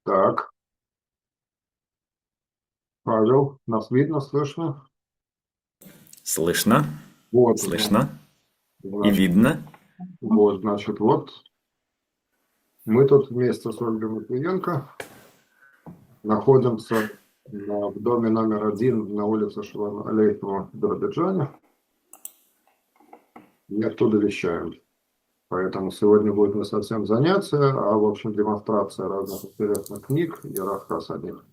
Так, Павел, нас видно, слышно? Слышно, Вот, слышно и значит, видно. вот, мы тут вместе с Ольгой Матвиенко находимся в доме номер 1 на улице Шалом-Алейхова в Биробиджане и оттуда вещаем. Поэтому сегодня будет не совсем занятие, а, в общем, демонстрация разных интересных книг и рассказ о них.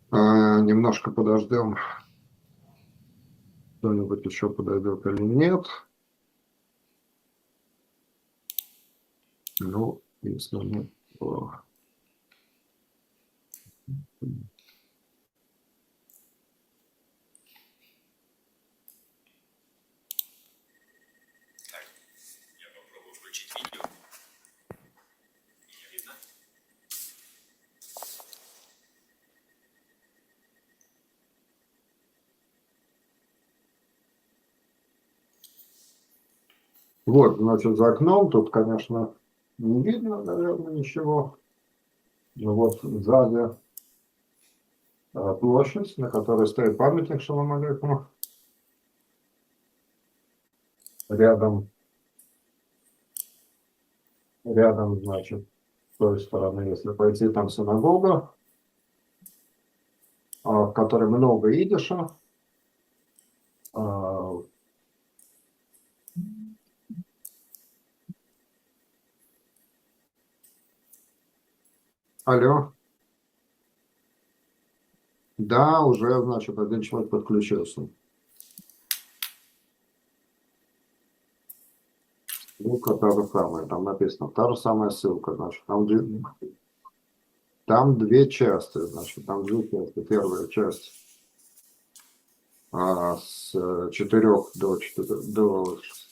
Немножко подождем, кто-нибудь еще подойдет или нет. Ну, если нет, то... Я попробую включить видео. Меня видно? Вот, значит, за окном тут, конечно, не видно, наверное, ничего. Но вот сзади площадь, на которой стоит памятник Шалом Алейхему. Рядом, значит, с той стороны, если пойти, там синагога, в которой много идиша. А, Алло, да, уже, значит, один человек подключился. Ссылка та же самая, там написано, та же самая ссылка, значит, там две части, значит, там две части. Первая часть с 4 до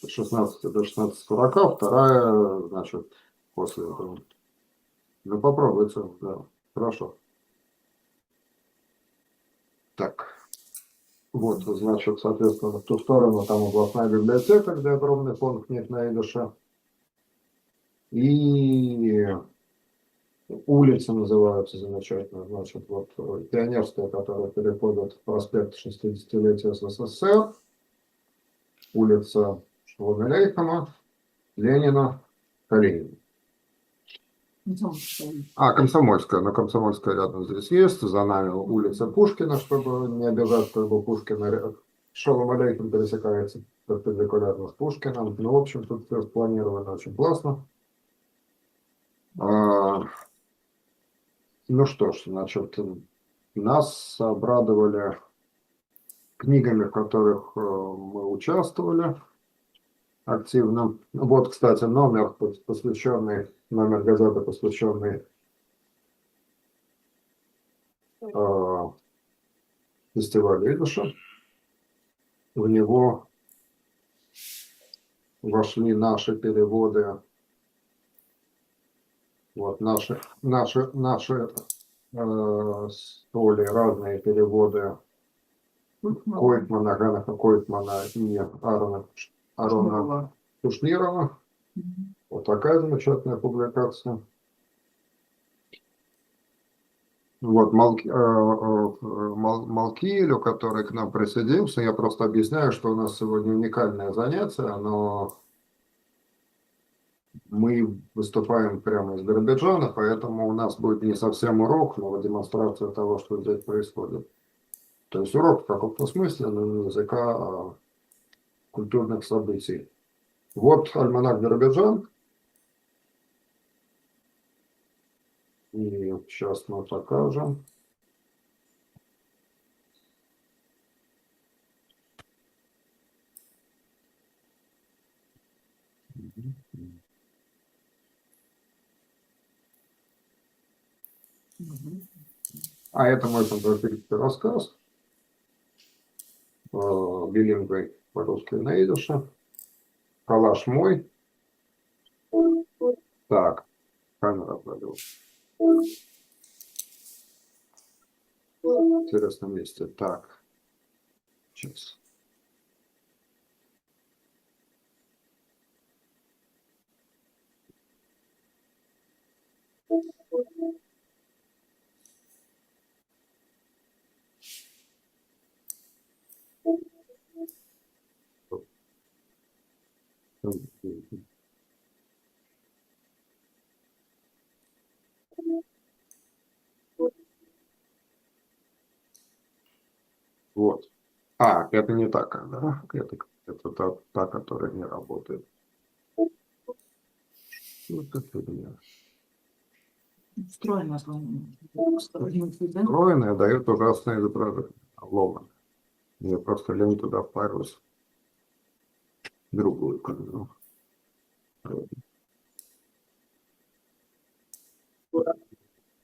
16 до 16:40, вторая, значит, после этого. Ну, попробуйте, да, хорошо. Так, вот, значит, соответственно, в ту сторону там областная библиотека, где огромный фонд книг на идыше. И улицы называются замечательно, значит, вот Пионерская, которая переходит в проспект 60-летия СССР, улица Шолом Алейхема, Ленина, Калинина. Комсомольская. На Комсомольская рядом здесь есть. За нами улица Пушкина, чтобы не обижать, чтобы Пушкина. Шолом Алейхем пересекается перпендикулярно с Пушкиным. Ну, в общем, тут все спланировано очень классно. Ну что ж, значит, нас обрадовали книгами, в которых мы участвовали активно. Вот, кстати, номер газеты, посвященный фестивалю идыша. В него вошли наши переводы, вот наши столь разные переводы Койтмана, Ганаха Койтмана и Арона Тушнирова. Вот такая замечательная публикация. Вот Малкиелю, который к нам присоединился, я просто объясняю, что у нас сегодня уникальное занятие, но мы выступаем прямо из Биробиджана, поэтому у нас будет не совсем урок, но демонстрация того, что здесь происходит. То есть урок в каком-то смысле, но не языка, а культурных событий. Вот альманах Биробиджан. И сейчас мы покажем. А это мой фантастический рассказ. Билингвой по-русски на идыше. Калаш мой. Так, камера пойдет. В интересном месте. Так, сейчас. Вот. Это не так, да? Это та, которая не работает. Вот это фигня. Встроенная, да? Встроенная дает ужасное изображение. Ломано. Я просто лень туда впариваюсь. Другую камеру.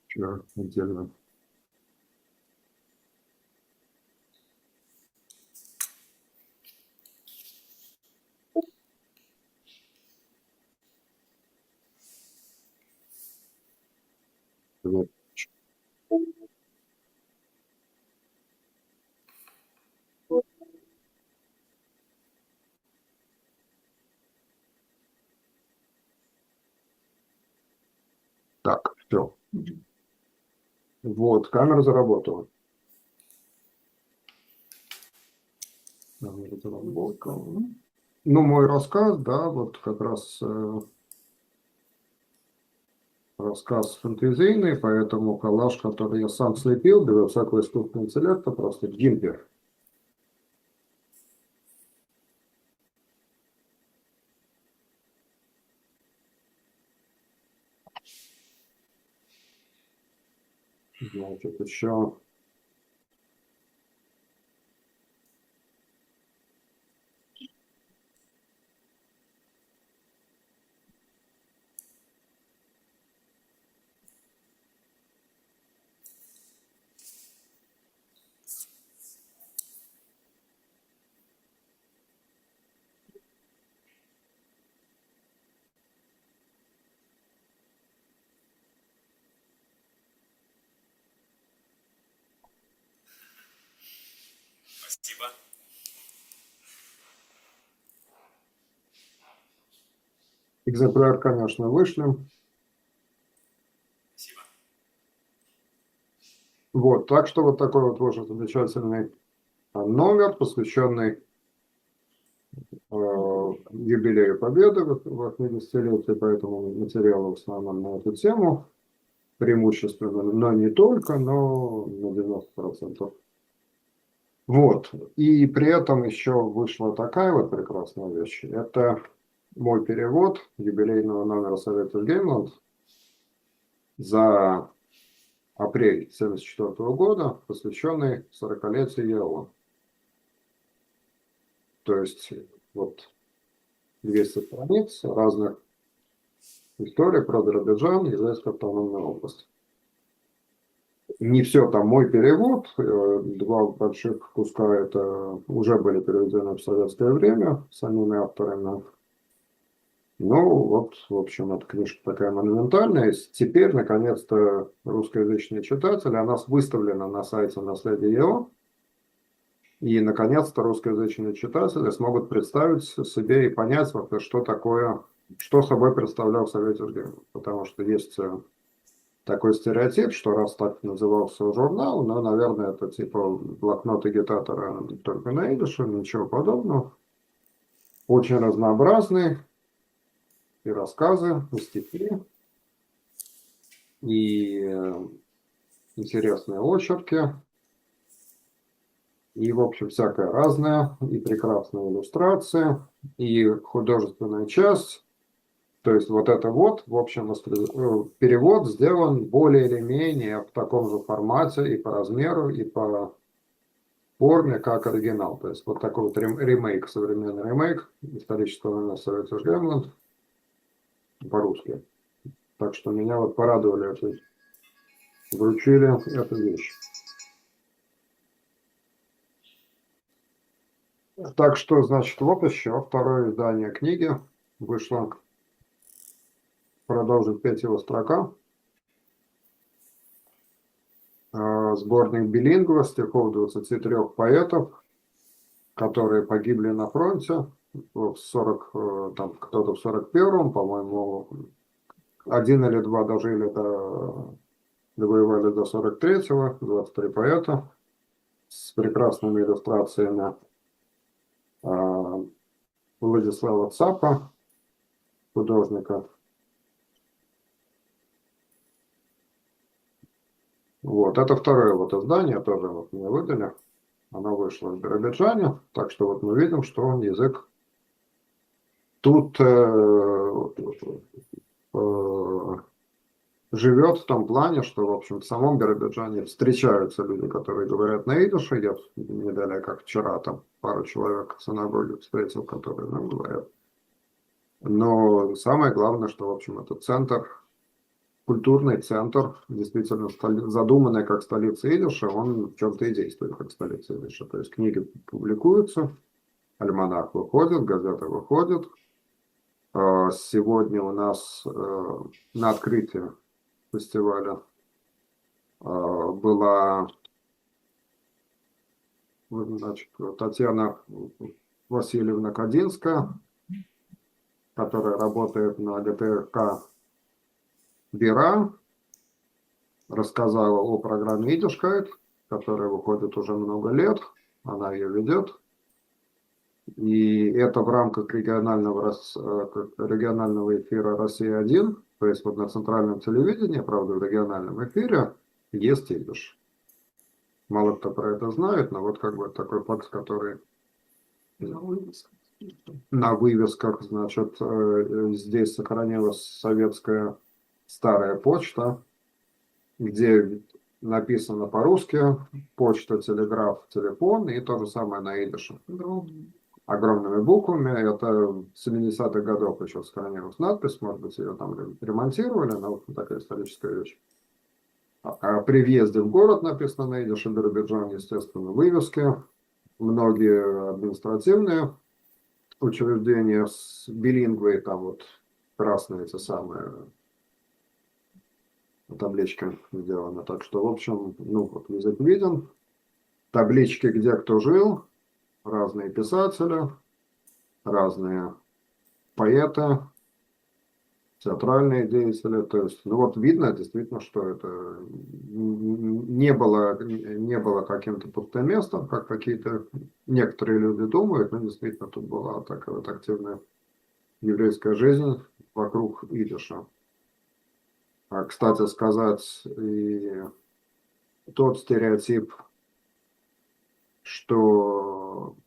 Чё, отдельно. Вот. Так, все. Вот, камера заработала. Камера заработала. Ну, мой рассказ, да, вот как раз рассказ фэнтезийный, поэтому коллаж, который я сам слепил, без всякого искусственного интеллекта, просто гимпер. Значит, еще Спасибо. экземпляр, конечно, вышлем. Спасибо. Вот, так что вот такой вот очень замечательный номер, посвященный юбилею Победы в 80-летие, поэтому материалы в основном на эту тему, преимущественно, но не только, но на 90%. Вот, и при этом еще вышла такая вот прекрасная вещь. Это мой перевод юбилейного номера Совета Геймланд за апрель 1974 года, посвященный 40-летию ЕО. То есть вот 200 страниц разных историй про Биробиджан, Ельцинскую автономную область. Не все там мой перевод, два больших куска это уже были переведены в советское время самими авторами. Ну вот, в общем, эта книжка такая монументальная. Теперь, наконец-то, русскоязычные читатели, она выставлена на сайте «Наследие ЕО». И, наконец-то, русскоязычные читатели смогут представить себе и понять, вообще, что такое, что собой представлял Советский Союз. Потому что есть такой стереотип, что раз так назывался журнал, ну, наверное, это типа блокнот агитатора только на идише, ничего подобного. Очень разнообразный, и рассказы, и стихи, и интересные очерки, и, в общем, всякое разное, и прекрасные иллюстрации, и художественная часть. То есть вот это вот, в общем, перевод сделан более или менее в таком же формате и по размеру, и по форме, как оригинал. То есть вот такой вот ремейк, современный ремейк исторического номера Советский Союз по-русски. Так что меня вот порадовали, вручили эту вещь. Так что, значит, вот еще второе издание книги вышло. Продолжит петь его строка. Сборник билингва стихов 23 поэтов, которые погибли на фронте в 40, там кто-то в 41-м, по-моему, один или два дожили довоевали до 43-го, 23 поэта с прекрасными иллюстрациями Владислава Цапа, художника. Вот, это второе вот издание, тоже вот мне выдали. Оно вышло в Биробиджане, так что вот мы видим, что язык тут э, живет в том плане, что, в общем, в самом Биробиджане встречаются люди, которые говорят на идише. Я не далее, как вчера, там пару человек в синагоге встретил, которые нам говорят. Но самое главное, что, в общем, это центр, культурный центр, действительно задуманный как столица идиша, он в чем-то и действует как столица идиша. То есть книги публикуются, альманах выходит, газета выходит. Сегодня у нас на открытии фестиваля была, значит, Татьяна Васильевна Кадинская, которая работает на ГТРК Бира, рассказала о программе «Идишкайт», которая выходит уже много лет, она ее ведет. И это в рамках регионального эфира «Россия-1», то есть вот на центральном телевидении, правда, в региональном эфире есть идиш. Мало кто про это знает, но вот как бы такой факт, который на вывесках, значит, здесь сохранилась советская старая почта, где написано по-русски почта, телеграф, телефон, и то же самое на идише. Огромными буквами. Это 70-х годов еще сохранилась надпись, может быть, ее там ремонтировали, но вот такая историческая вещь. А при въезде в город написано на идише, Биробиджан, естественно, вывески, многие административные учреждения с билингвой, там вот красные эти самые таблички сделаны. Так что, в общем, ну вот язык виден. Таблички, где кто жил, разные писатели, разные поэты, театральные деятели. То есть, ну вот видно действительно, что это не было каким-то пустым местом, как какие-то некоторые люди думают, но действительно тут была такая вот активная еврейская жизнь вокруг идиша. Кстати сказать, и тот стереотип, что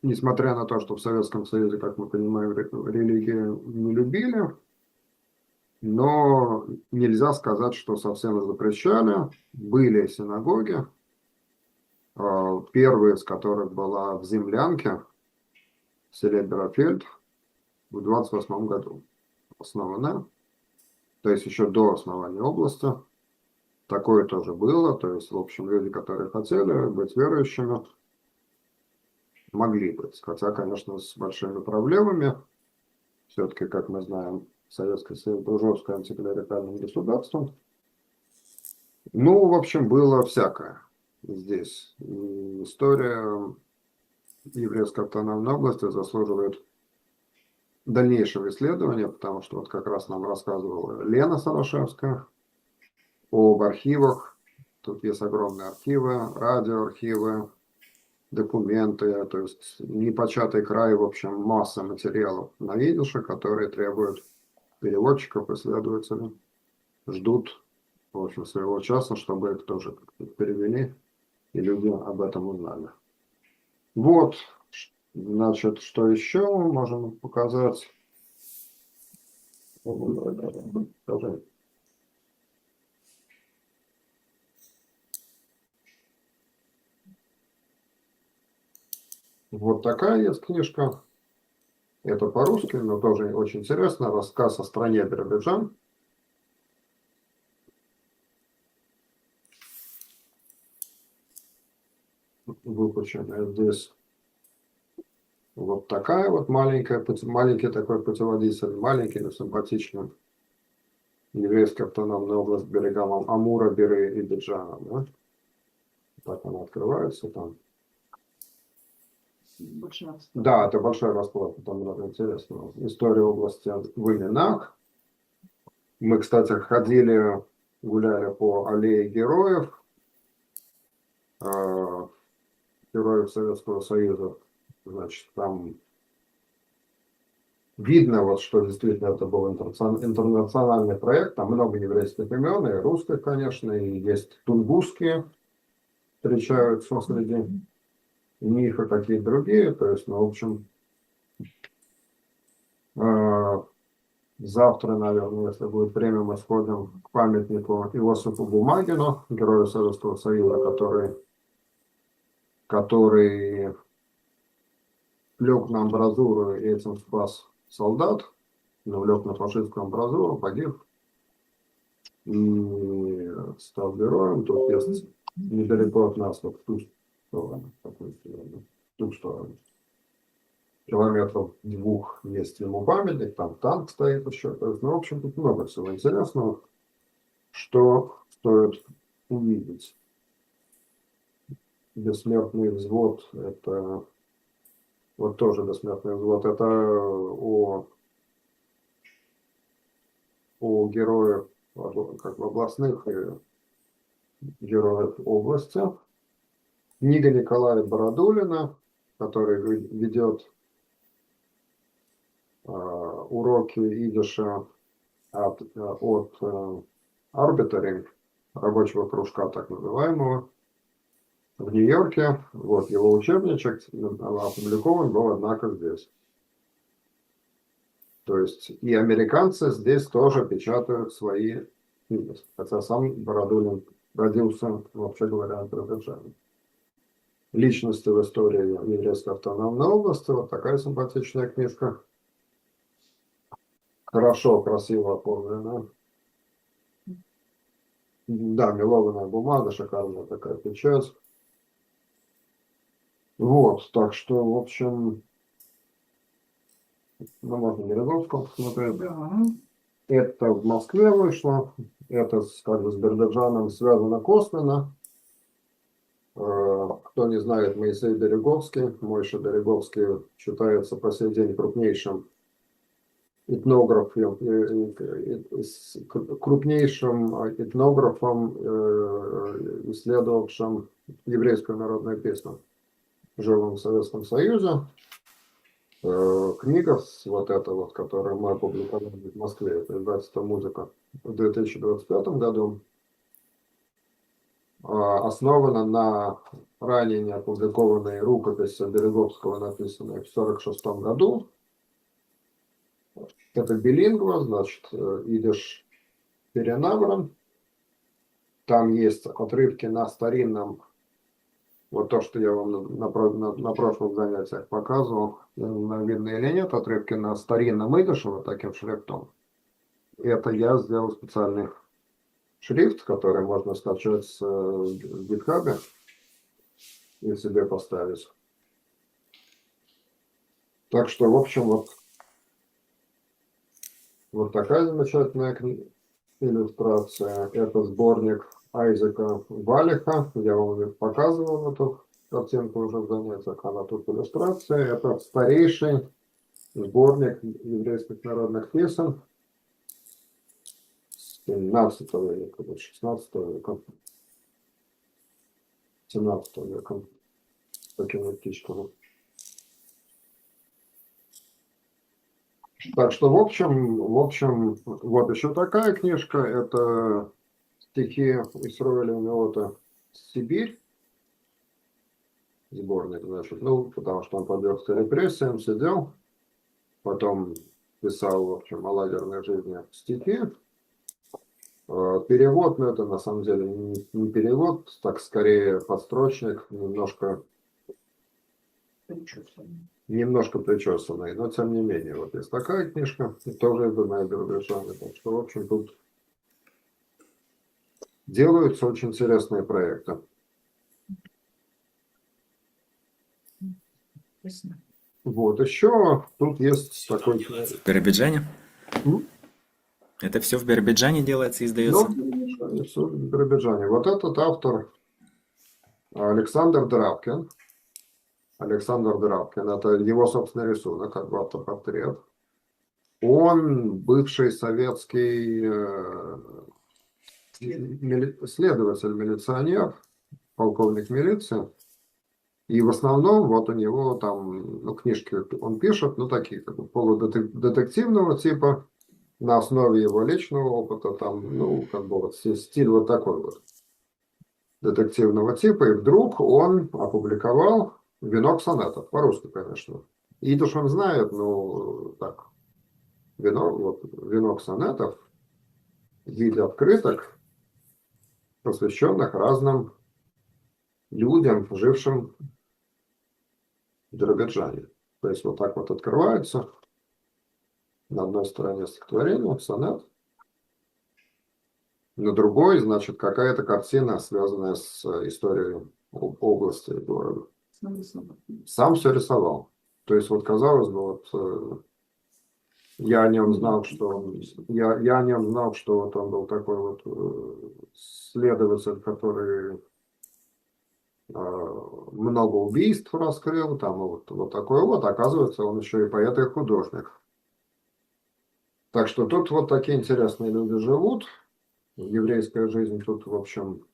несмотря на то, что в Советском Союзе, как мы понимаем, религию не любили, но нельзя сказать, что совсем запрещали. Были синагоги, первая из которых была в Землянке, в селе Берофельд, в 28 году основана, то есть еще до основания области. Такое тоже было, то есть, в общем, люди, которые хотели быть верующими, могли быть, хотя, конечно, с большими проблемами. Все-таки, как мы знаем, Советский Союз был жестко антиклерикальным государством. Ну, в общем, было всякое здесь. И история еврейской автономной области заслуживает дальнейшего исследования, потому что вот как раз нам рассказывала Лена Сорошевская об архивах. Тут есть огромные архивы, радиоархивы, документы, то есть непочатый край, в общем, масса материалов на идише, которые требуют переводчиков, исследователей, ждут, в общем, своего часа, чтобы их тоже перевели, и люди об этом узнали. Вот, значит, что еще мы можем показать? Скажи. Вот такая есть книжка. Это по-русски, но тоже очень интересно. Рассказ о стране Биробиджан. Выпущенная здесь. Вот такая вот маленький такой путеводитель, маленький, но симпатичный. Еврейская автономная область берегам Амура, Биры и Биджана. Да? Так она открывается там. Да, это большой расклад, там много интересного. История области в именах. Мы, кстати, ходили, гуляли по аллее героев, героев Советского Союза. Значит, там видно, вот, что действительно это был интернациональный проект. Там много еврейских имен, и русских, конечно, и есть тунгусские, встречаются среди них и какие-то другие. То есть, ну, в общем, завтра, наверное, если будет время, мы сходим к памятнику Иосифу Бумагину, герою Советского Союза, который лег на амбразуру и этим спас солдат, но лег на фашистскую амбразуру, погиб и стал героем. Тут есть недалеко от нас, вот в ту сторону, в ту сторону. Километров 2 есть ему памятник, там танк стоит еще. То есть, ну, в общем, тут много всего интересного, что стоит увидеть. Бессмертный взвод, это вот тоже бессмертный взвод, это о героях, как бы областных и героев области. Книга Николая Бородулина, который ведет уроки идиша от Арбитеринг, рабочего кружка так называемого, в Нью-Йорке. Вот его учебничек опубликован был, однако, здесь. То есть и американцы здесь тоже печатают свои книги. Хотя сам Бородулин родился, вообще говоря, в Азербайджане. Личности в истории еврейской автономной области. Вот такая симпатичная книжка. Хорошо, красиво оформлена. Да, мелованная бумага, шикарная такая печать. Вот, так что, в общем, ну, можно Березовского посмотреть. Да. Это в Москве вышло, это как бы с Бердыджаном связано косвенно. Кто не знает, Моисей Береговский, Мойша Береговский считается по сей день крупнейшим этнографом, исследовавшим еврейскую народную песню, живым в Советском Союзе. Книга, вот эта вот, которую мы опубликовали в Москве, это издательство «Музыка» в 2025 году, основана на ранее не опубликованной рукописи Береговского, написанной в 1946 году. Это билингва, значит, идиш перенабран. Там есть отрывки на старинном, вот то, что я вам на прошлых занятиях показывал, видно или нет, отрывки на старинном идише, вот таким шрифтом. Это я сделал специальный шрифт, который можно скачать в GitHub и себе поставить. Так что, в общем, вот такая замечательная иллюстрация. Это сборник Айзека Валиха. Я вам показывал эту картинку уже в занятиях. Она тут иллюстрация. Это старейший сборник еврейских народных песен 17 века, 16 века, 17 века. Такими птичками. Так что, в общем, вот еще такая книжка. Это стихи Исроэля Меота «Сибирь». Сборник, значит, ну, потому что он подвергся репрессиям, сидел. Потом писал, в общем, о лагерной жизни стихи. Перевод, но это на самом деле не перевод, так скорее подстрочник, немножко причесанный, но тем не менее, вот есть такая книжка, и тоже изданная Бердыджаном. Так что, в общем, тут делаются очень интересные проекты. Вот, еще тут есть такой... В Биробиджане? М? Это все в Биробиджане делается и издается? Ну, все в Биробиджане. Вот этот автор Александр Драбкин. Александр Драбкин, это его собственный рисунок, как бы автопортрет. Он бывший советский следователь, милиционер, полковник милиции. И в основном вот у него там, ну, книжки он пишет, ну, такие как бы полудетективного типа, на основе его личного опыта, там, ну, как бы вот стиль вот такой вот детективного типа, и вдруг он опубликовал «Венок сонетов», по-русски, конечно. Идиш он знает, ну, так, «Венок сонетов» в виде открыток, посвященных разным людям, жившим в Биробиджане. То есть вот так вот открывается на одной стороне стихотворение, сонет, на другой, значит, какая-то картина, связанная с историей области и города. Сам все рисовал. То есть вот казалось бы, вот я о нем знал, что я о нем знал, что вот он был такой вот следователь, который много убийств раскрыл, там вот такой вот, оказывается, он еще и поэт и художник. Так что тут вот такие интересные люди живут. Еврейская жизнь тут, в общем,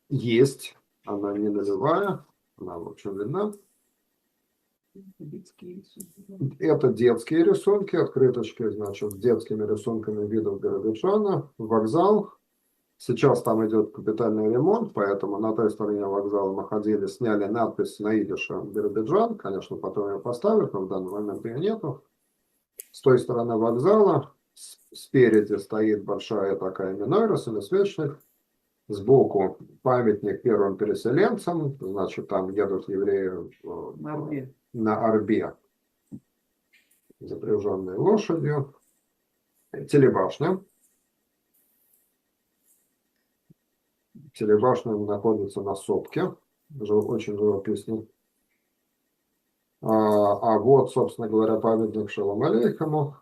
есть. Она не нулевая, она, в общем, видна. Это детские рисунки, открыточки, значит, с детскими рисунками видов Биробиджана, вокзал. Сейчас там идет капитальный ремонт, поэтому на той стороне вокзала мы ходили, сняли надпись на идише «Биробиджан». Конечно, потом ее поставят, но в данный момент ее нету. С той стороны вокзала спереди стоит большая такая минойра семисвечных. Сбоку памятник первым переселенцам. Значит, там едут евреи на Орбе, запряженные лошадью. Телебашня. Телебашня находится на сопке. Очень живописно. А вот, собственно говоря, памятник Шолому Алейхему,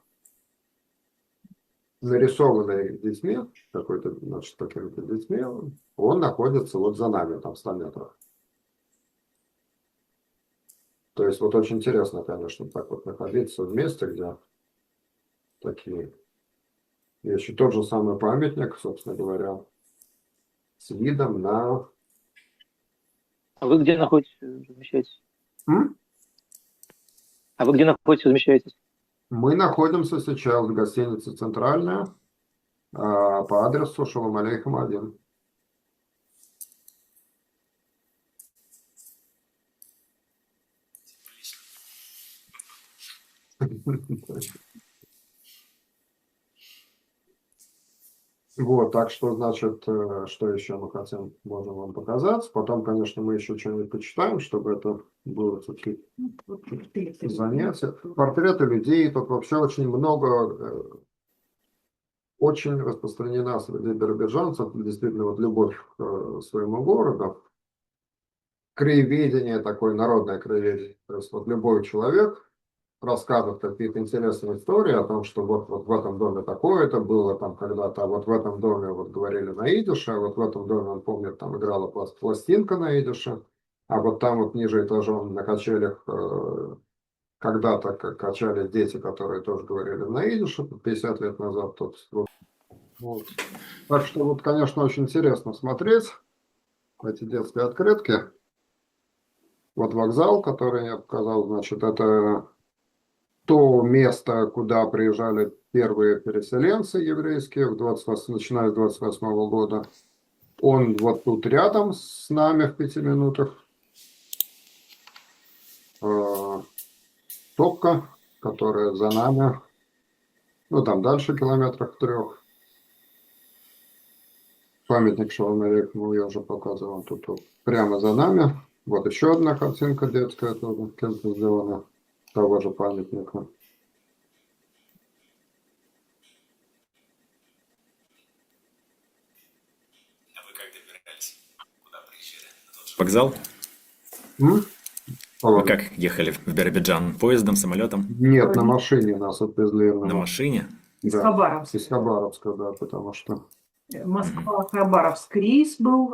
нарисованный детьми, какой-то, значит, такими-то детьми, он находится вот за нами, там, в 100 метрах. То есть вот очень интересно, конечно, так вот находиться в месте, где такие вещи. Тот же самый памятник, собственно говоря, с видом на... А вы где находитесь, размещаетесь? М? А вы где находитесь, размещаетесь? Мы находимся сейчас в гостинице «Центральная» по адресу Шолом Алейхем 1. Вот, так что, значит, что еще мы хотим, можем вам показать. Потом, конечно, мы еще что-нибудь почитаем, чтобы это было все-таки занятие. Портреты людей, тут вообще очень много, очень распространена среди биробиджанцев, действительно, вот любовь к своему городу. Краеведение, такое народное краеведение. То есть вот любой человек рассказывает какие-то интересные истории о том, что вот в этом доме такое-то было там когда-то, а вот в этом доме вот говорили на идише, а вот в этом доме, он помнит, там играла пластинка на идише, а вот там вот ниже этажом на качелях когда-то качали дети, которые тоже говорили на идише, 50 лет назад. Вот. Так что вот, конечно, очень интересно смотреть эти детские открытки. Вот вокзал, который я показал, значит, это то место, куда приезжали первые переселенцы еврейские, начиная с 28 года. Он вот тут рядом с нами в 5 минутах. Топка, которая за нами, ну там дальше километрах 3. Памятник Шолому Алейхему я уже показывал, тут вот прямо за нами. Вот еще одна картинка детская, тоже кем-то сделана, того же памятника. Вокзал? М? Вы как ехали в Биробиджан? Поездом, самолетом? Нет, на машине нас отвезли. На машине? Из Да. Хабаровска. Из Хабаровска, да, потому что... Москва-Хабаровск рейс был,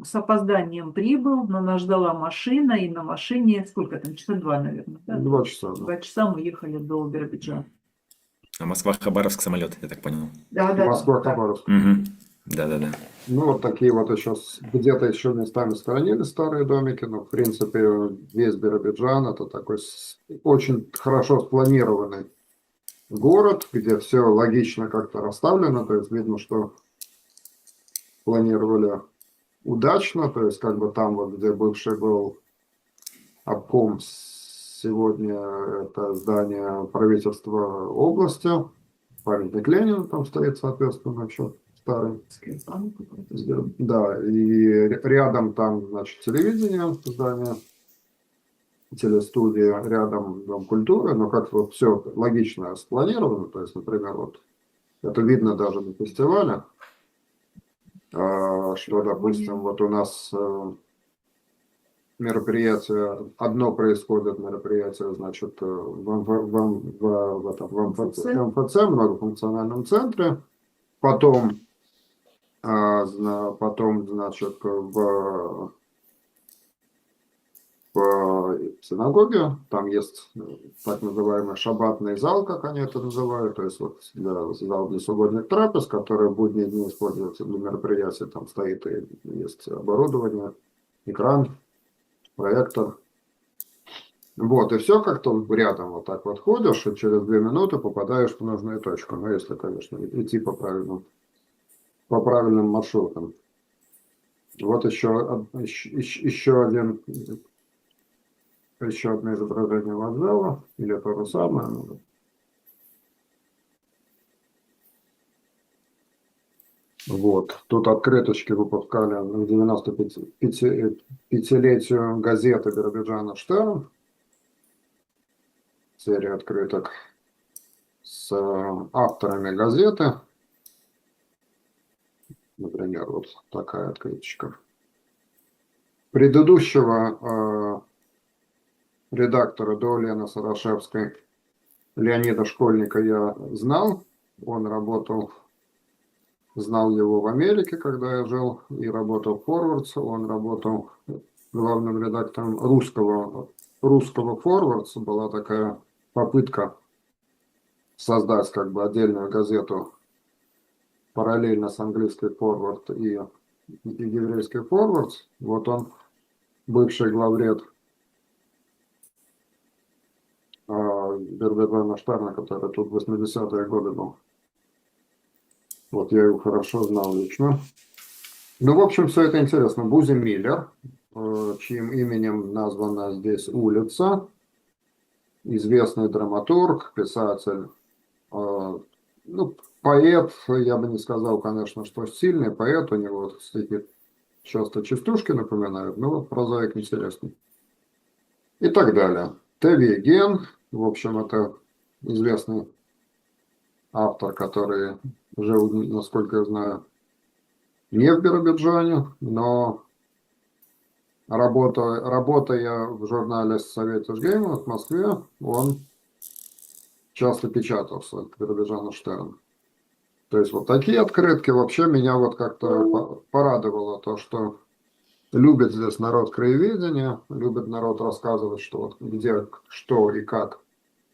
с опозданием прибыл, но нас ждала машина, и на машине, сколько там, часа 2, наверное, да? 2 часа. Да. 2 часа мы ехали до Биробиджана. А Москва-Хабаровск самолет, я так понял. Да. Москва-Хабаровск. Угу. Да-да-да. Ну, вот такие вот еще, где-то еще местами сохранились старые домики, но, в принципе, весь Биробиджан это такой очень хорошо спланированный город, где все логично как-то расставлено, то есть видно, что планировали удачно, то есть как бы там вот, где бывший был обком, сегодня это здание правительства области, памятник Ленину там стоит, соответственно, еще старый. Скирпан какой-то. Да, и рядом там, значит, телевидение, здание, телестудия, рядом Дом культуры, но как-то вот все логично спланировано, то есть, например, вот это видно даже на фестивалях, что, допустим, вот у нас мероприятие, одно происходит мероприятие, значит, в МФЦ, многофункциональном центре, потом, потом, значит, в синагоге, там есть так называемый шаббатный зал, как они это называют, то есть вот зал для субботних трапез, который в будние дни используется для мероприятий, там стоит и есть оборудование, экран, проектор. Вот, и все как-то рядом вот так вот ходишь, и через 2 минуты попадаешь в нужную точку, ну, если, конечно, идти по правильным маршрутам. Вот еще одно изображение вокзала, или то же самое. Вот. Тут открыточки выпускали к 95-летию газеты Биробиджана «Штерн». Серия открыток с авторами газеты. Например, вот такая открыточка. Предыдущего редактора до Лены Сарашевской, Леонида Школьника, я знал. Он знал его в Америке, когда я жил, и работал в Forwards. Он работал главным редактором русского Forwards. Была такая попытка создать как бы отдельную газету параллельно с английской Forward и еврейской Forwards. Вот он, бывший главред Биробиджана Штерна, который тут в 80-е годы был. Вот я его хорошо знал лично. Ну, в общем, все это интересно. Бузи Миллер, чьим именем названа здесь улица, известный драматург, писатель, ну, поэт, я бы не сказал, конечно, что сильный поэт, у него стихи часто частушки напоминают, но вот прозаик интересный. И так далее. Теви Ген, в общем, это известный автор, который жил, насколько я знаю, не в Биробиджане, но работая в журнале «Совет Ижгейма» в Москве, он часто печатался к Биробиджану Штерн. То есть вот такие открытки вообще меня вот как-то порадовало, то, что любит здесь народ краеведения, любит народ рассказывать, что вот где, что и как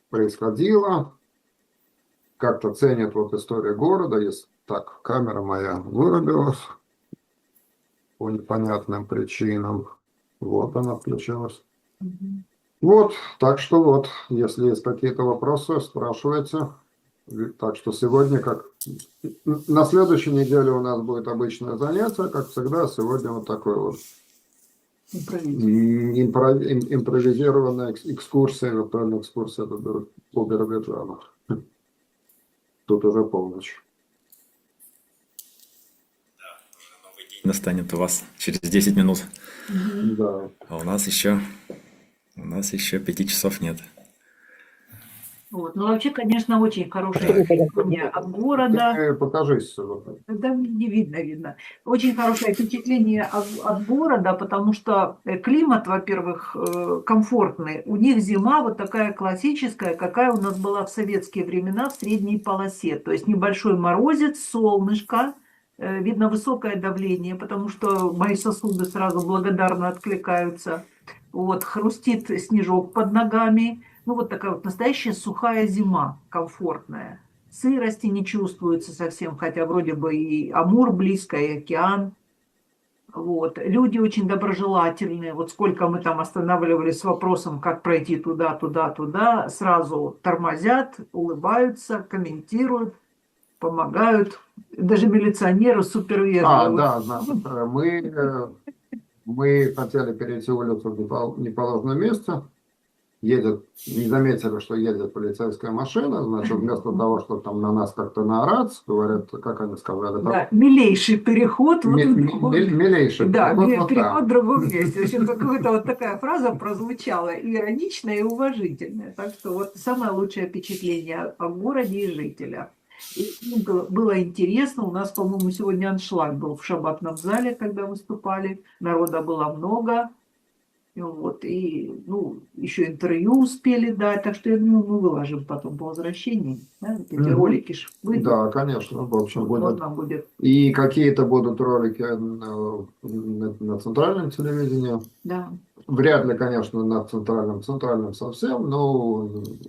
происходило, как-то ценят вот историю города. Есть так, камера моя вырубилась по непонятным причинам. Вот она включилась. Вот, так что вот, если есть какие-то вопросы, спрашивайте. Так что сегодня, как на следующей неделе у нас будет обычное занятие, как всегда, сегодня вот такой вот импровизированная экскурсия, виртуальная экскурсия по Биробиджану. Тут уже полночь. Настанет у вас через 10 минут. Да. А у нас еще 5 часов нет. Вот. Ну, вообще, конечно, очень хорошее впечатление от города. Покажись. Да, не видно. Очень хорошее впечатление от города, потому что климат, во-первых, комфортный. У них зима вот такая классическая, какая у нас была в советские времена в средней полосе. То есть небольшой морозец, солнышко, видно высокое давление, потому что мои сосуды сразу благодарно откликаются. Вот, хрустит снежок под ногами. Ну, вот такая вот настоящая сухая зима, комфортная. сырости не чувствуется совсем, хотя вроде бы и Амур близко, и океан. Вот. Люди очень доброжелательные. Вот сколько мы там останавливались с вопросом, как пройти туда, туда, туда, сразу тормозят, улыбаются, комментируют, помогают. Даже милиционеры супер вежливы. Да, значит, мы хотели перейти улицу в неположенное место. Едет, не заметили, что едет полицейская машина, значит, вместо того, чтобы там на нас как-то наорать, говорят, как они сказали, Да, милейший переход. Вот милейший да, переход, вот переход так. в другом месте. В общем, какая-то вот такая фраза прозвучала, и ироничная, и уважительная. Так что вот самое лучшее впечатление о городе и жителях. И было интересно. У нас, по-моему, сегодня аншлаг был в шаббатном зале, когда выступали. Народа было много. Вот, и, ну, еще интервью успели дать, так что я думаю, мы выложим потом по возвращении. Да, вот эти ролики ж выйдут. Да, конечно, в общем, Можно будет. И какие-то будут ролики на центральном телевидении. Да. Вряд ли, конечно, на центральном совсем, но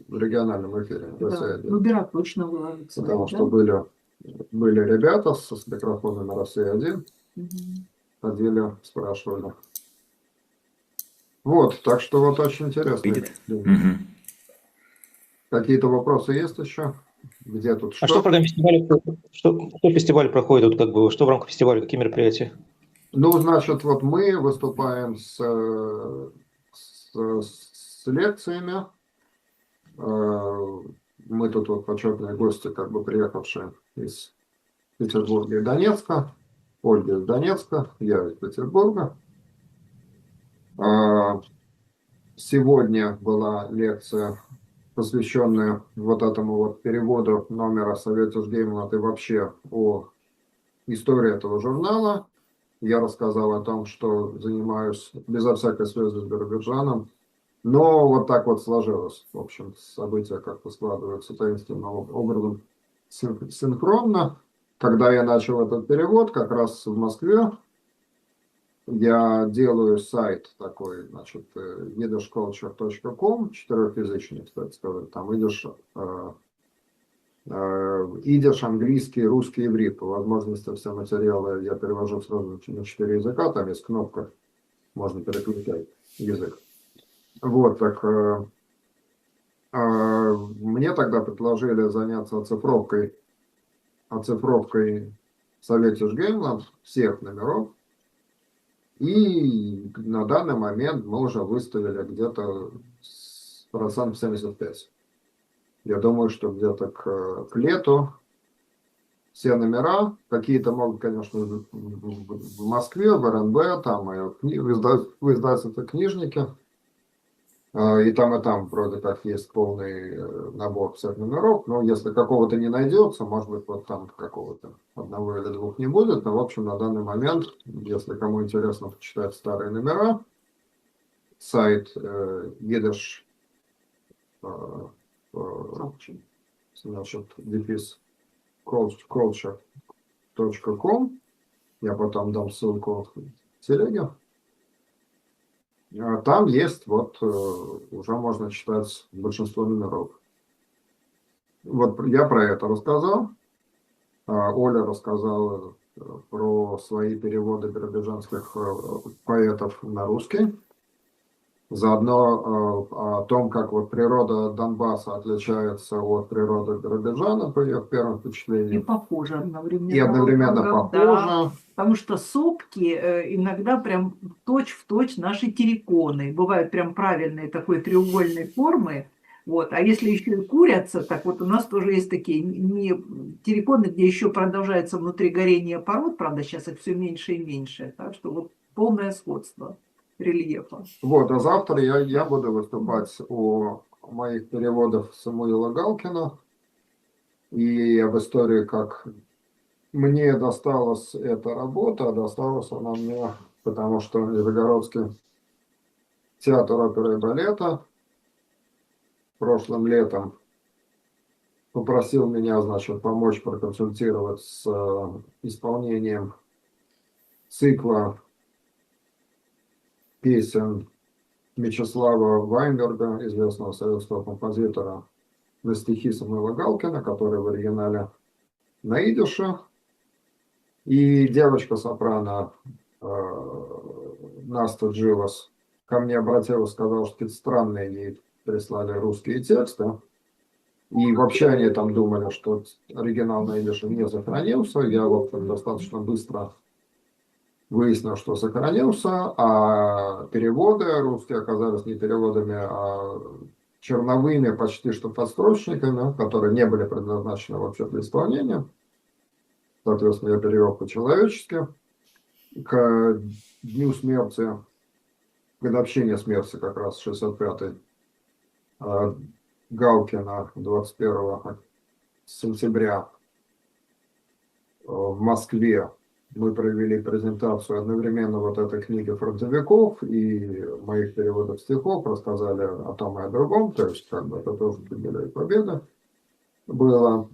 в региональном эфире. Да. Выбирать точно выложится. Потому да? что были ребята с микрофонами «Россия-1», ходили, спрашивали. Вот, так что вот очень интересно. Видит. Мгм. Какие-то вопросы есть еще? Где тут что? А что в программе фестиваля, что фестиваль проходит, вот как бы, что в рамках фестиваля, какие мероприятия? Ну, значит, вот мы выступаем с лекциями. Мы тут вот почетные гости, как бы приехавшие из Петербурга и Донецка. Ольга из Донецка, я из Петербурга. Сегодня была лекция, посвященная вот этому вот переводу номера Советус Геймланд и вообще о истории этого журнала. Я рассказал о том, что занимаюсь безо всякой связи с Биробиджаном. Но вот так вот сложилось. В общем, события как-то складываются таинственным образом синхронно. Когда я начал этот перевод, как раз в Москве, я делаю сайт такой, значит, yiddishculture.com, четырехязычный, кстати сказать. Там идиш, английский, русский, иврит. По возможности все материалы я перевожу сразу на 4 языка. Там есть кнопка, можно переключать язык. Вот, так мне тогда предложили заняться оцифровкой Советиш Геймланд всех номеров. И на данный момент мы уже выставили где-то 75%. Я думаю, что где-то к лету все номера, какие-то могут, конечно, в Москве, в РНБ, там и в издательстве «Книжники». И там вроде как есть полный набор всех номеров, но если какого-то не найдется, может быть, вот там какого-то одного или двух не будет, но, в общем, на данный момент, если кому интересно почитать старые номера, сайт Yiddish, значит, дефис culture.com, я потом дам ссылку в телеге. Там есть, вот, уже можно читать большинство номеров. Вот я про это рассказал. Оля рассказала про свои переводы биробиджанских поэтов на русский. Заодно о том, как вот природа Донбасса отличается от природы Биробиджана, по ее первым И впечатлениям. похоже одновременно. И одновременно Да, похоже. потому что сопки иногда прям точь-в-точь наши терриконы. Бывают прям правильные такой треугольной формы. Вот. А если еще и курятся, так вот у нас тоже есть такие не терриконы, где еще продолжается внутри горение пород, правда, сейчас их все меньше и меньше. Так что вот полное сходство рельефа. Вот, а завтра я буду выступать о моих переводах Самуила Галкина и об истории, как мне досталась эта работа, а досталась она мне, потому что Нижегородский театр оперы и балета прошлым летом попросил меня, значит, помочь проконсультировать с исполнением цикла песен Мечислава Вайнберга, известного советского композитора, на стихи Самуила Галкина, который в оригинале на идише. И девочка-сопрано Наста Дживас ко мне обратилась, сказала, что какие-то странные ей прислали русские тексты. И вообще они там думали, что оригинал на идише не сохранился. Я вот достаточно быстро выяснил, что сохранился, а переводы русские оказались не переводами, а черновыми почти что подстрочниками, которые не были предназначены вообще для исполнения. Соответственно, я перевел по-человечески. К дню смерти, годовщине смерти как раз 65-й Галкина 21 сентября в Москве мы провели презентацию одновременно вот этой книги фронтовиков и моих переводов стихов, рассказали о том и о другом, то есть как бы это тоже юбилей победы было.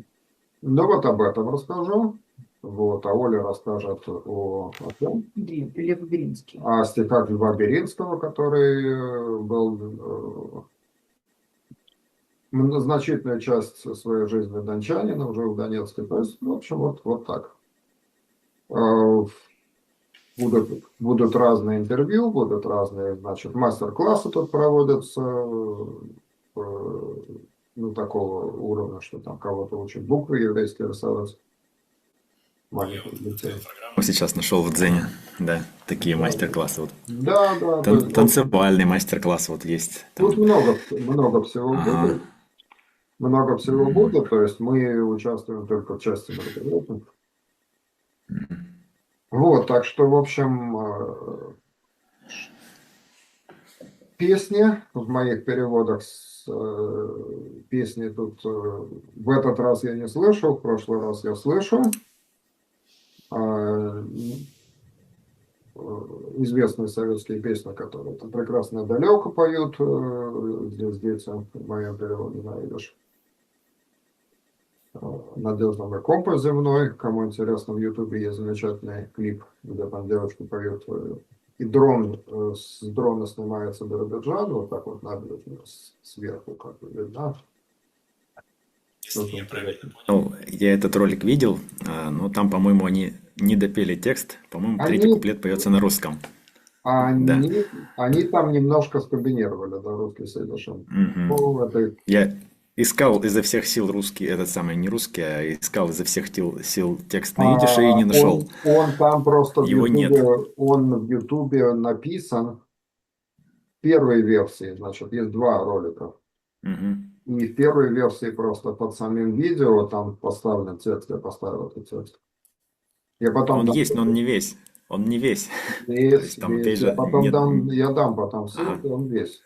Но вот об этом расскажу. Вот, а Оля расскажет о том, Лев Беринский. о стихах Льва Беринского, который был значительную часть своей жизни дончанином, жил в Донецке. То есть, в общем, вот так. Будут разные интервью, будут разные, значит, мастер-классы тут проводятся, ну, такого уровня, что там кого-то учат буквы еврейские рисовать. Маленьких детей. Сейчас нашел в Дзене, да, такие мастер-классы. Вот. Да. Танцевальный мастер-класс вот есть. Тут много всего будет. Много всего будет, то есть мы участвуем только в части мероприятий. Вот, так что, в общем, песни в моих переводах, песни тут в этот раз я не слышал, в прошлый раз я слышал. Известные советские песни, которые там прекрасно далеко поют, здесь дети в моем переводе на идиш. Надежда Мыркомпа земной. Кому интересно, в Ютубе есть замечательный клип, где там девочка поет, и дрон, с дрона снимается Биробиджан, вот так вот набережно сверху, как бы видно. Ну, я этот ролик видел, но там, по-моему, они не допели текст. По-моему, третий куплет поется на русском. Они там немножко скомбинировали, да, русский с идишем. Я искал изо всех сил русский, этот самый, не русский, а искал изо всех сил текст на идише и не нашел. Он там просто Его нет. Он в Ютубе написан в первой версии, значит, есть два ролика. И в первой версии просто под самим видео там поставлен текст, я поставил этот текст. Я потом он есть, но он не весь. Он не весь. Есть, там, есть. же, Я дам потом ссылку, он весь.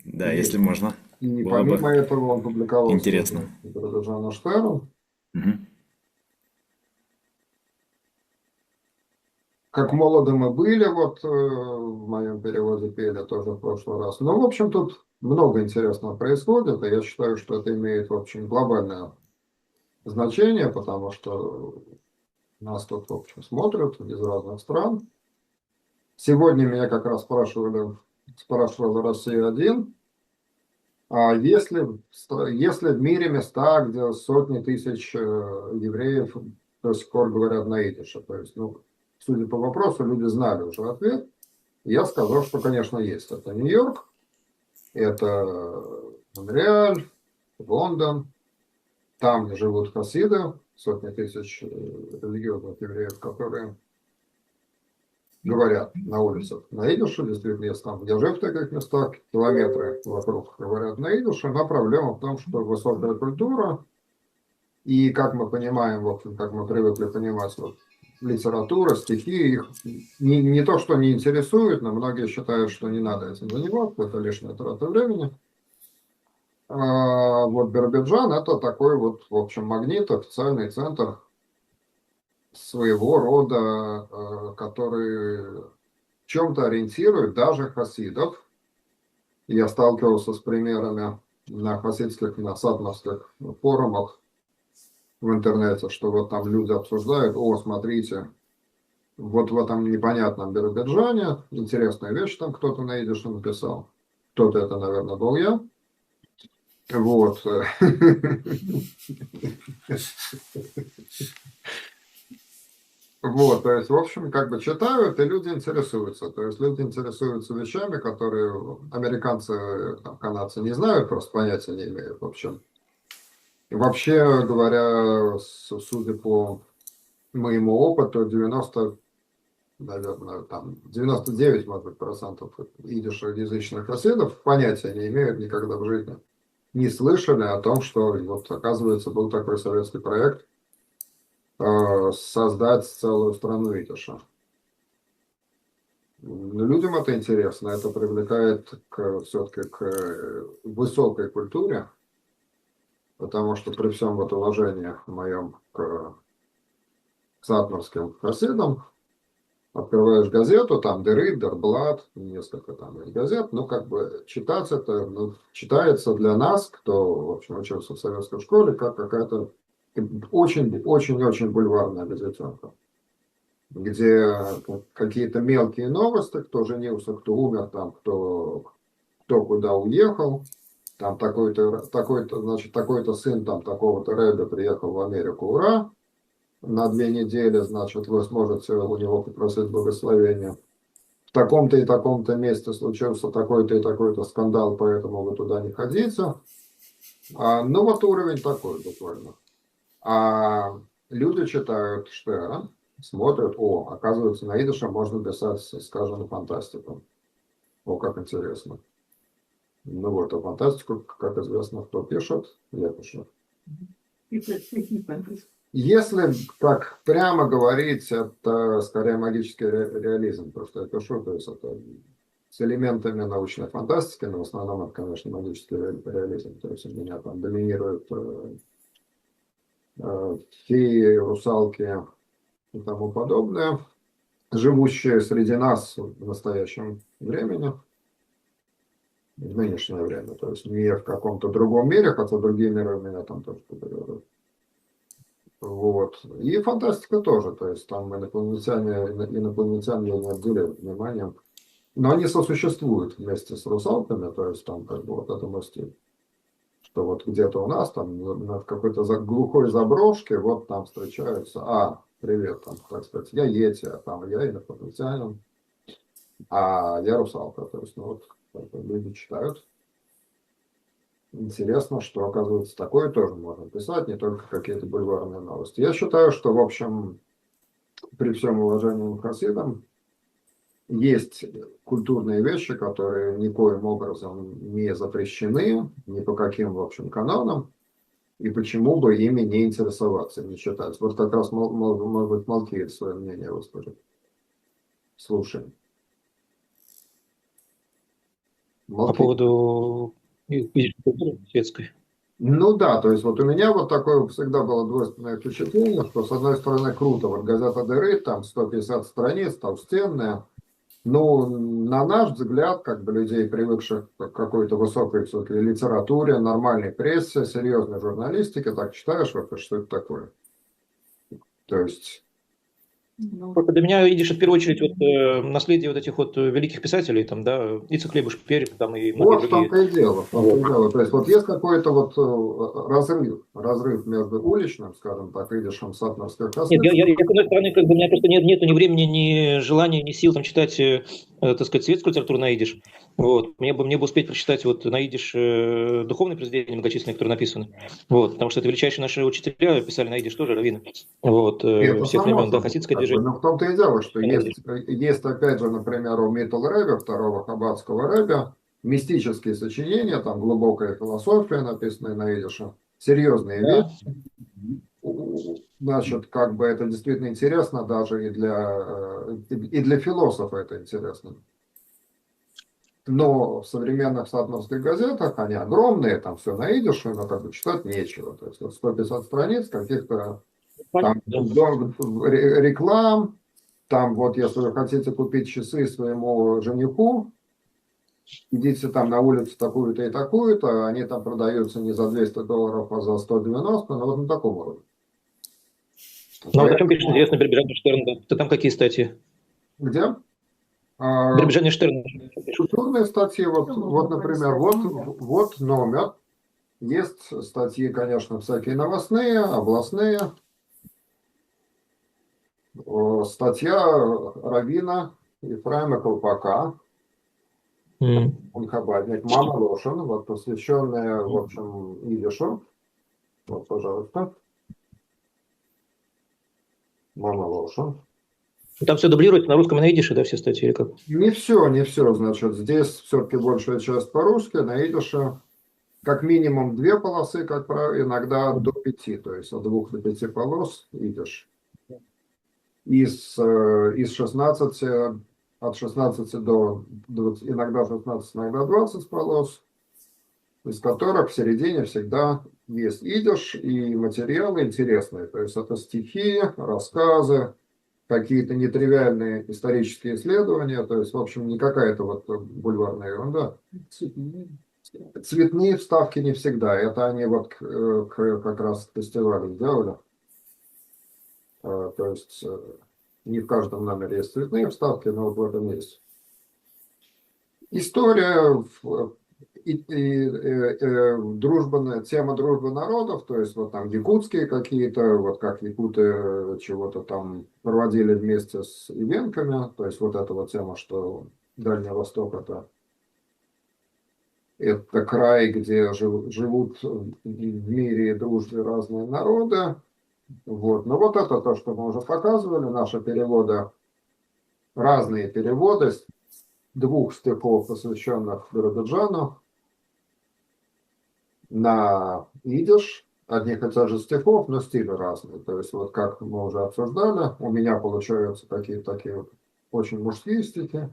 Да, есть. Если можно. И помимо этого он публиковал интересно. Биробиджана Штерн. Как молоды мы были, вот в моем переводе пели тоже в прошлый раз. Ну, в общем, тут много интересного происходит, и я считаю, что это имеет, в общем, глобальное значение, потому что нас тут, в общем, смотрят из разных стран. Сегодня меня как раз спрашивала Россия-1, а если в мире места, где сотни тысяч евреев до сих пор говорят на идише, то есть, ну, судя по вопросу, люди знали уже ответ. Я сказал, что, конечно, есть. Это Нью-Йорк, это Монреаль, Лондон. Там, где живут хасиды, сотни тысяч религиозных евреев, которые говорят на улицах на идише. Действительно, есть там, где жив в таких местах, километры вокруг говорят на идише. Но проблема в том, что высокая культура, и, как мы понимаем, в общем, как мы привыкли понимать, вот, литература, стихи, их не то, что не интересует, но многие считают, что не надо этим заниматься, это лишняя трата времени. Вот Биробиджан — это такой вот, в общем, магнит, официальный центр своего рода, который в чем-то ориентирует даже хасидов. Я сталкивался с примерами на хасидских, на сатмарских форумах в интернете, что вот там люди обсуждают: о, смотрите, вот в этом непонятном Биробиджане интересная вещь там кто-то на идише написал. Кто-то, это, наверное, был я. Вот. Вот, то есть, в общем, как бы читают, и люди интересуются. То есть люди интересуются вещами, которые американцы, там, канадцы не знают, просто понятия не имеют, в общем. И вообще говоря, судя по моему опыту, 90, наверное, там 99, может быть, процентов идишеязычных хасидов понятия не имеют никогда в жизни. Не слышали о том, что вот, оказывается, был такой советский проект создать целую страну идиша. Людям это интересно, это привлекает все-таки к высокой культуре, потому что при всем вот уважении моем к сатмарским хасидам, открываешь газету, там Der Ritter, Blatt, несколько там газет, ну как бы читать это, ну, читается для нас, кто, в общем, учился в советской школе, как какая-то очень-очень-очень бульварная газетенка, где какие-то мелкие новости, кто женился, кто умер, там, кто куда уехал, там такой-то, значит, такой-то сын там такого-то рэба приехал в Америку, ура, на 2 недели, значит, вы сможете у него попросить благословения. В таком-то и таком-то месте случился такой-то и такой-то скандал, поэтому вы туда не ходите. Ну вот уровень такой буквально. А люди читают Штерна, смотрят, оказывается, на идише можно писать, скажем, фантастику. О, как интересно. Ну вот, а фантастику, как известно, кто пишет, я пишу. Если так прямо говорить, это скорее магический реализм, то, что я пишу, то есть это с элементами научной фантастики, но в основном это, конечно, магический реализм. То есть у меня там доминируют феи, русалки и тому подобное, живущие среди нас в настоящем времени, в нынешнее время. То есть не в каком-то другом мире, хотя другие миры у меня там тоже преподают. Вот. И фантастика тоже. То есть там инопланетяне не отделяют вниманием. Но они сосуществуют вместе с русалками. То есть там как бы вот это мостик. Что вот где-то у нас там на какой-то глухой заброшке вот там встречаются. Привет, там, так сказать, я Йети, а там я инопланетянин, а я русалка. То есть, ну вот, люди читают. Интересно, что, оказывается, такое тоже можно писать, не только какие-то бульварные новости. Я считаю, что, в общем, при всем уважении к хасидам, есть культурные вещи, которые никоим образом не запрещены, ни по каким, в общем, канонам, и почему бы ими не интересоваться, не читать. Вот как раз, может быть, Малкиет свое мнение выскажет. Слушаем. По поводу культуры светской. Ну да, то есть вот у меня вот такое всегда было двойственное впечатление, что с одной стороны круто, вот газета Дыры, там 150 страниц, толстенная, но на наш взгляд, как бы людей, привыкших к какой-то высокой все-таки литературе, нормальной прессе, серьезной журналистике, так читаешь вообще, что это такое? То есть... Для меня, видишь, в первую очередь, вот, наследие вот этих вот великих писателей, там, да, Ицхак Лейбош Перек, там, и многие Вот в другие. том-то и дело, в том-то и дело. То есть вот есть какой-то вот разрыв между уличным, скажем так, идишем сатмарских Нет, хасидов. я, с одной стороны, как бы, у меня просто нету ни времени, ни желания, ни сил там читать, так сказать, светскую литературу на идиш. Вот. Мне бы успеть прочитать вот на идиш духовные произведения многочисленные, которые написаны. Вот. Потому что это величайшие наши учителя писали на идиш тоже, раввины. Вот. Это Всех само времен, да, собой, хасидское как бы. движение. Но в том-то и дело, что есть опять же, например, у Миттл Ребе, второго хаббатского Ребе, мистические сочинения, там глубокая философия, написанная на идише, серьезные Да. вещи. Значит, как бы это действительно интересно даже и для философа это интересно. Но в современных сатмарских газетах они огромные, там все на идише, но как бы читать нечего. То есть вот 150 страниц каких-то там реклам, там вот если вы хотите купить часы своему жениху, идите там на улицу такую-то и такую-то, они там продаются не за $200, а за 190, но вот на таком уровне. Ну, вот о чем пишет интересно Биробиджан Штерн, да? Ты там какие статьи? Где? Биробиджан Штерн. Культурные статьи, вот, например, вот номер, Есть статьи, конечно, всякие новостные, областные. Статья раввина Ефраима Колпака, он хабадник, «Мама Лошен», вот посвященная, в общем, идишу. Вот, пожалуйста. «Мама Лошен». Там все дублируется на русском и на идише, да, все статьи, или как? Не все, не все, значит, здесь все-таки большая часть по-русски, на идише как минимум 2 полосы, как правило, иногда до 5, то есть от 2 до 5 полос идиш. Из 16, от 16 до 20, иногда 16, иногда 20 полос, из которых в середине всегда есть идиш и материалы интересные. То есть это стихи, рассказы, какие-то нетривиальные исторические исследования, то есть, в общем, не какая-то вот бульварная ерунда. Цветные вставки не всегда, это они вот как раз фестивалю сделали. То есть не в каждом номере есть цветные вставки, но вот в этом есть. История, дружба, тема дружбы народов, то есть вот там якутские какие-то, вот как якуты чего-то там проводили вместе с ивенками, то есть вот эта вот тема, что Дальний Восток это край, где живут в мире и дружбе разные народы. Вот. Но вот это то, что мы уже показывали, наши переводы, разные переводы, 2 стихов, посвященных Биробиджану, на идиш, одних и тех же стихов, но стили разные. То есть, вот как мы уже обсуждали, у меня получаются какие-то такие вот очень мужские стихи,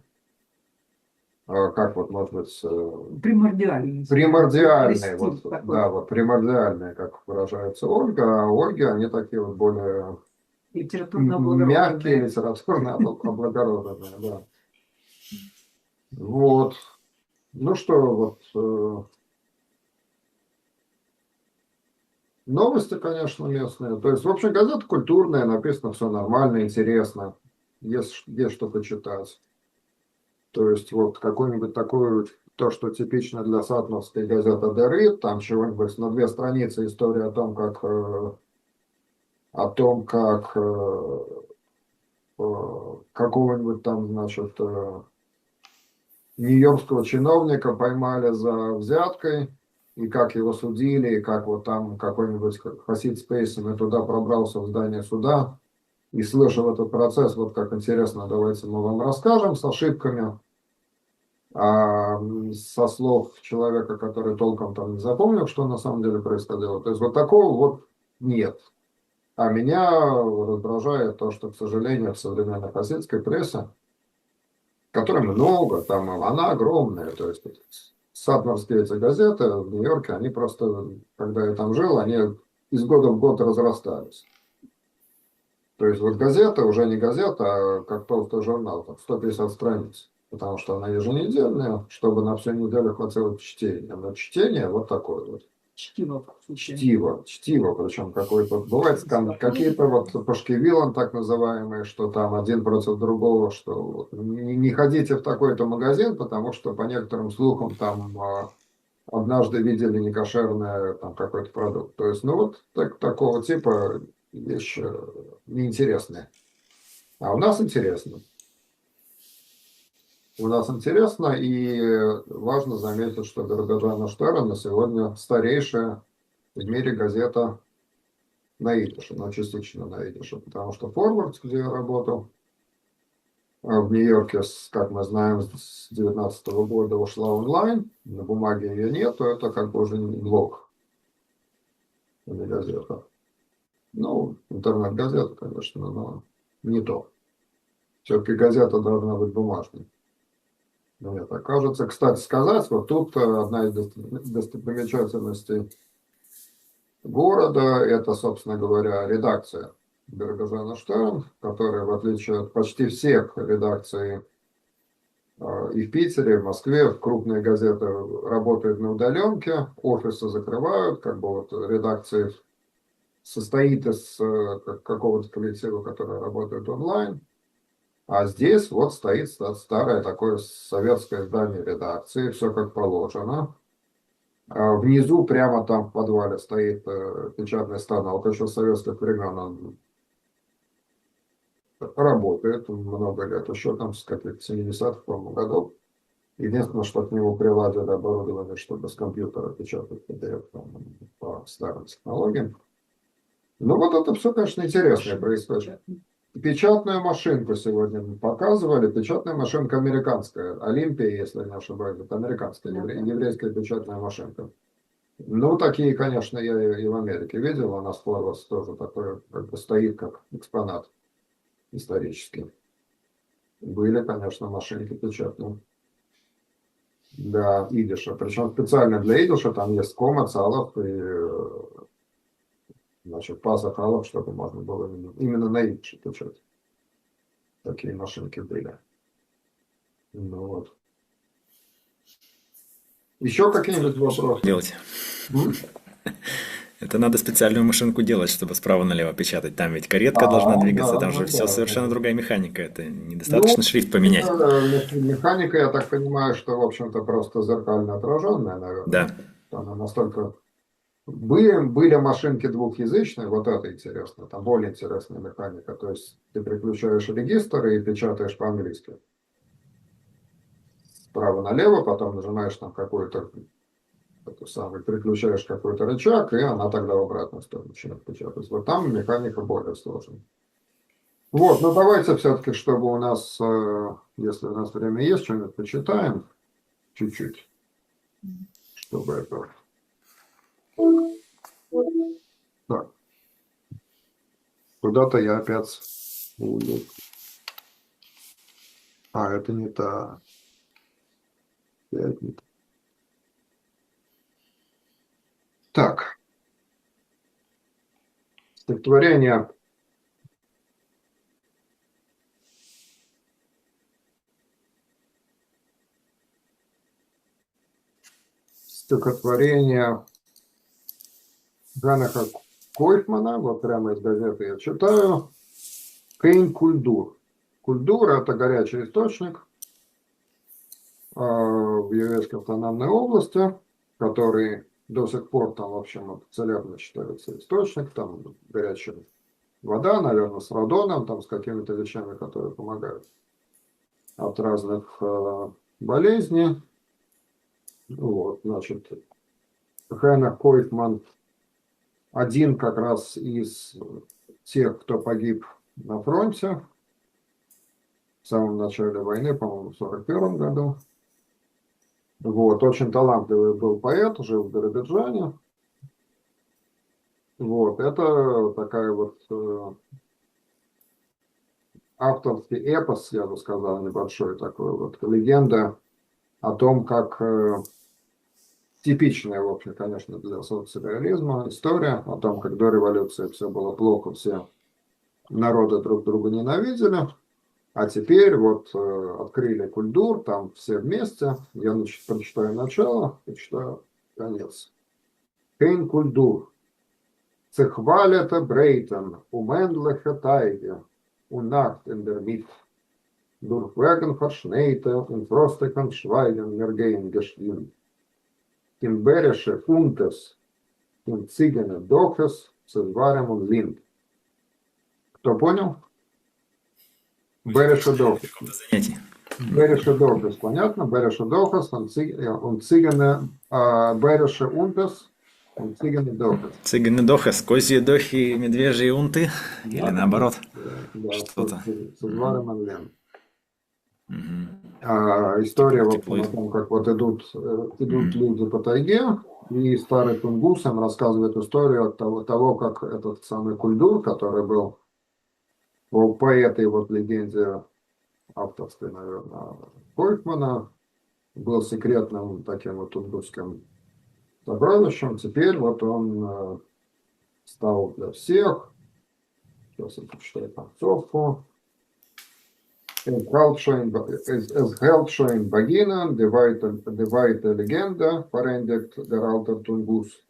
как вот, может быть, Примордиальный. примордиальные, Стиль вот, такой. да, вот примордиальные, как выражается Ольга, а Ольги, они такие вот более Литературно мягкие, облагороженные. литературно облагороженные, да. Вот. Ну что, вот новости, конечно, местные. То есть, в общем, газета культурная, написано все нормально, интересно. Есть что почитать. То есть, вот какой-нибудь такой, то, что типично для сатмовской газеты «Дерит», там чего-нибудь на 2 страницы история о том, как какого-нибудь там, значит, нью-йоркского чиновника поймали за взяткой, и как его судили, и как вот там какой-нибудь Хасид Спейсом и туда пробрался в здание суда, и слышал этот процесс, вот как интересно, давайте мы вам расскажем с ошибками, со слов человека, который толком там не запомнил, что на самом деле происходило. То есть вот такого вот нет. А меня раздражает то, что, к сожалению, в современной хасидской прессе, которой много, там она огромная, то есть сатмарские эти газеты в Нью-Йорке, они просто, когда я там жил, они из года в год разрастались. То есть вот газета уже не газета, а как толстый журнал, там 150 страниц, потому что она еженедельная, чтобы на всю неделю хватило чтения. Но чтение вот такое вот. Чтиво. Чтиво, причем какой-то, бывает там какие-то вот пашкевилан так называемые, что там один против другого, что вот, не ходите в такой-то магазин, потому что по некоторым слухам там однажды видели некошерный там какой-то продукт. То есть, ну вот такого типа вещи неинтересные. А у нас интересно. У нас интересно, и важно заметить, что Биробиджан Штерн на сегодня старейшая в мире газета на идише, но частично на идише, потому что Forward, где я работал, в Нью-Йорке, как мы знаем, с 2019 года ушла онлайн, на бумаге ее нету, это как бы уже не блог, а не газета. Ну, интернет-газета, конечно, но не то. Все-таки газета должна быть бумажной. Мне так кажется. Кстати сказать, вот тут одна из достопримечательностей города, это, собственно говоря, редакция Биробиджана Штерн, которая, в отличие от почти всех редакций и в Питере, и в Москве, в крупные газеты работают на удаленке, офисы закрывают, как бы вот редакция состоит из какого-то коллектива, который работает онлайн. А здесь вот стоит старое такое советское здание редакции, все как положено. Внизу, прямо там в подвале стоит печатный станок. Вот еще с советских времен он работает много лет, еще там с каких-то 70-х, по-моему, годов. Единственное, что к нему приладили оборудование, чтобы с компьютера печатать PDF там, по старым технологиям. Ну вот это все, конечно, интересное происходит. Печатную машинку сегодня мы показывали. Печатная машинка американская. Олимпия, если не ошибаюсь, это американская, еврейская печатная машинка. Ну, такие, конечно, я и в Америке видел. У нас Форвас тоже такой, как бы стоит как экспонат исторический. Были, конечно, машинки печатные. Да, идиша. Причем специально для идиша там есть кома, цалов и значит, паза халов, чтобы можно было именно на идише печатать. Такие машинки были. Ну вот. Еще какие-нибудь вопросы? Делать. М? Это надо специальную машинку делать, чтобы справа налево печатать. Там ведь каретка должна двигаться, Да, там же ну все да. совершенно другая механика. Это недостаточно Ну, шрифт поменять. механика, я так понимаю, что, в общем-то, просто зеркально отраженная, наверное. Да. Она настолько... Были машинки двухязычные, вот это интересно, там более интересная механика. То есть ты переключаешь регистр и печатаешь по-английски. Справа налево, потом нажимаешь там какой-то переключаешь какой-то рычаг, и она тогда в обратную сторону начинает печатать. Вот там механика более сложная. Вот, ну давайте все-таки, чтобы у нас, если у нас время есть, что-нибудь почитаем чуть-чуть, чтобы это... Так, куда-то я опять... А, это не та. Опять не та. Так, стихотворение. Стихотворение Ганаха Койфмана, вот прямо из газеты я читаю. Кейн Кульдур. Кульдур – это горячий источник в еврейской автономной области, который до сих пор там, в общем, целебно считается источник, там горячая вода, наверное, с радоном, там с какими-то вещами, которые помогают от разных болезней. Вот, значит, Хеннер Койфман один как раз из тех, кто погиб на фронте в самом начале войны, по-моему, в 1941 году. Вот, очень талантливый был поэт, жил в Биробиджане. Вот, это такая вот авторский эпос, я бы сказал, небольшой такой вот, легенда о том, как типичная, в общем, конечно, для соцреализма история о том, как до революции все было плохо, все народы друг друга ненавидели, а теперь вот открыли культур, там все вместе. Я прочитаю начало, прочитаю конец. Кейн культур. Zerchwalete Breiten, unendliche Teige und Nacht in der Mitte. Durch Wegen verschneite und frostigen Schweigen wir gehen gestiegen. In Berische Funtes, in Zigene Doches, Zedvarem und Lind. Кто понял? Береше Дохес. Занятий. Береше Дохес, понятно? Береше Дохес, он Цигане, Береше Унтес, он Цигане Дохес. Цыганы Дохас, козьи дохи, медвежьи унты? Или наоборот? Да, Что-то. с Эдваром Анлен. Мгм. История вот Тепло. о том, как вот идут люди по тайге, и старый Тунгус им рассказывает историю от того, как этот самый Кульдур, который был по этой вот легенде авторской, наверное, Койфмана, был секретным таким вот тунгусским сокровищем. Теперь вот он стал для всех. Сейчас я прочитаю концовку. Es hält schon in Beginnen die weite Legende, verändigt der alte Tungus.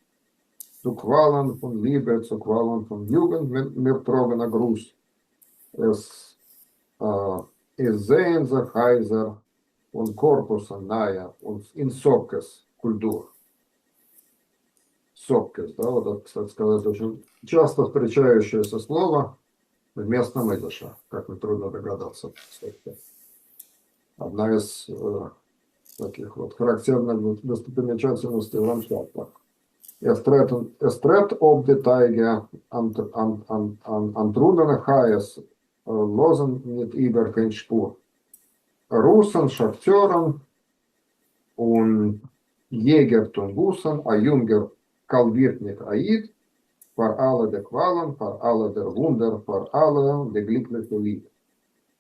Zu Qualen von Liebe, zu Qualen von Jugend mit mir trogener Gruß. Es sehen sich Heiser und Korpus nahe und in Sokes Kultur. сопкис, да, вот это, кстати сказать, очень часто встречающееся слово в местном идише, как нетрудно догадаться. Кстати. Одна из таких вот характерных достопримечательностей ландшафта. Эстрет об de Teige antrudene Hayes losen mit über kein Spur. Russen, Schachteuren und Jäger tun Bussen, a Junger kalviert nicht Aid, für alle der Qualen, für alle der Wunder, für alle der glückliche Lied.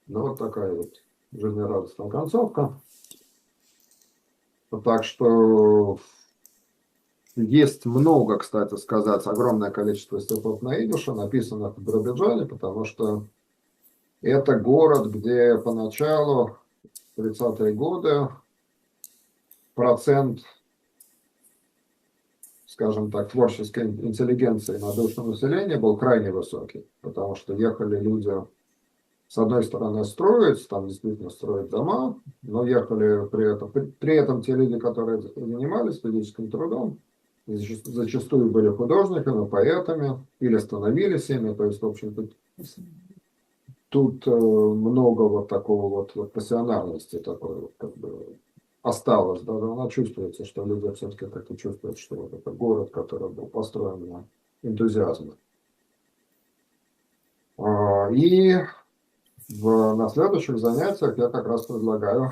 Ну, вот такая вот жизнерадостная концовка. Так что есть много, кстати сказать, огромное количество стихов на идише, написанных в Биробиджане, потому что это город, где поначалу, в 30-е годы, процент, скажем так, творческой интеллигенции на душу населения был крайне высокий, потому что ехали люди, с одной стороны, строить, там действительно строить дома, но ехали при этом те люди, которые занимались физическим трудом, зачастую были художниками, поэтами или становились ими, то есть, в общем-то, тут много вот такого вот пассионарности такой, как бы, осталось, да, она чувствуется, что люди все-таки так и чувствуют, что вот это город, который был построен на энтузиазме. И на следующих занятиях я как раз предлагаю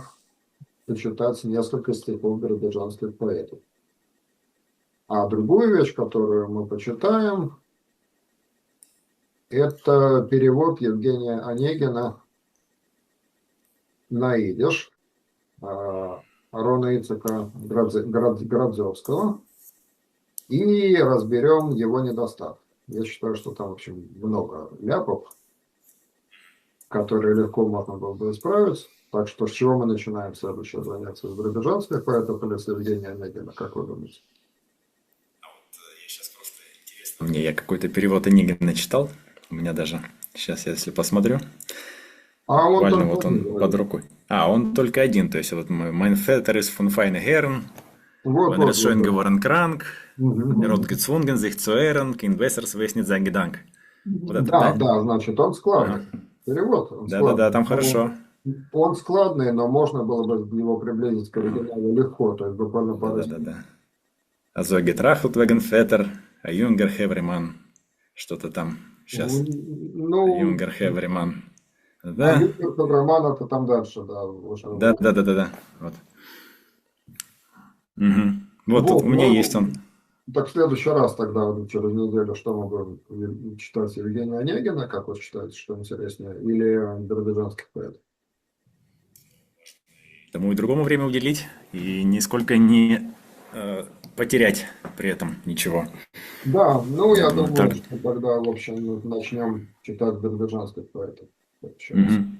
почитать несколько стихов биробиджанских поэтов. А другую вещь, которую мы почитаем, это перевод Евгения Онегина на идиш Рона Ицека Градзевского и разберем его недостатки. Я считаю, что там, в общем, много ляпов, которые легко можно было бы исправить. Так что с чего мы начинаем следующее занятие? С биробиджанских поэтов или с Евгения Онегина, как вы думаете? Мне я какой-то перевод Онегина читал. У меня даже, сейчас я если посмотрю, А он буквально только вот он один под рукой. А, он только один, то есть вот Mein Vater ist von feine Herren, Вот, wenn er schön geworden krank, Мгм. er hat gezwungen sich zu ehren, kein besseres weiß nicht sein Gedank. Вот это, Да, да? да, значит, он складный. Перевод, он Да-да-да, складный. там Но хорошо. он складный, но можно было бы его приблизить к оригиналу легко, то есть буквально пару секунд. Да-да-да-да. Also getrachtet wegen Vetter, ein junger Heveremann. Что-то там сейчас. Ну, Юнгер Хевериман. а Да, Юнкер Роман это там дальше, да. уже. да, да, да, да, да. Вот. Мгм. Вот тут Вот, у меня ну, есть он. так в следующий раз тогда, вот через неделю, что мы будем читать Евгения Онегина, как вы считаете, что интереснее, или биробиджанских поэтов? Тому и другому время уделить и нисколько не потерять при этом ничего. Да, ну, я думаю, думаю, так. что тогда, в общем, начнем читать биробиджанских поэтов. в следующий раз. Мгм.